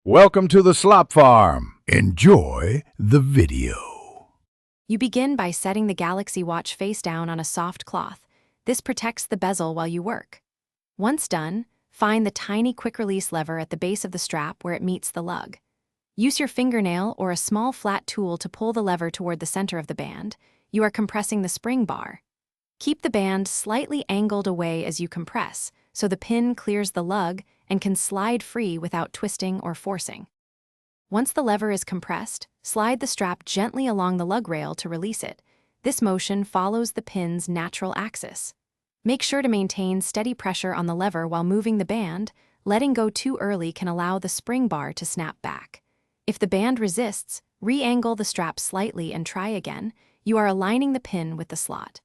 Welcome to the Slop Farm. Enjoy the video. You begin by setting the Galaxy Watch face down on a soft cloth. This protects the bezel while you work. Once done, find the tiny quick-release lever at the base of the strap where it meets the lug. Use your fingernail or a small flat tool to pull the lever toward the center of the band. You are compressing the spring bar. Keep the band slightly angled away as you compress, so the pin clears the lug and can slide free without twisting or forcing. Once the lever is compressed, slide the strap gently along the lug rail to release it. This motion follows the pin's natural axis. Make sure to maintain steady pressure on the lever while moving the band. Letting go too early can allow the spring bar to snap back. If the band resists, re-angle the strap slightly and try again. You are aligning the pin with the slot.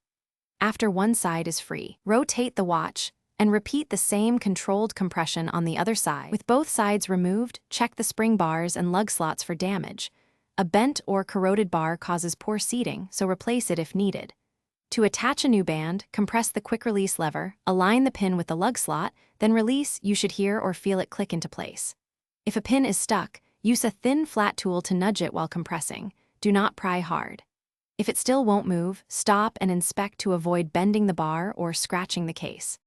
After one side is free, rotate the watch and repeat the same controlled compression on the other side. With both sides removed, check the spring bars and lug slots for damage. A bent or corroded bar causes poor seating, so replace it if needed. To attach a new band, compress the quick-release lever, align the pin with the lug slot, then release. You should hear or feel it click into place. If a pin is stuck, use a thin flat tool to nudge it while compressing. Do not pry hard. If it still won't move, stop and inspect to avoid bending the bar or scratching the case.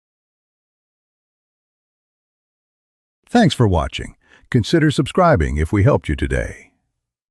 Thanks for watching. Consider subscribing if we helped you today.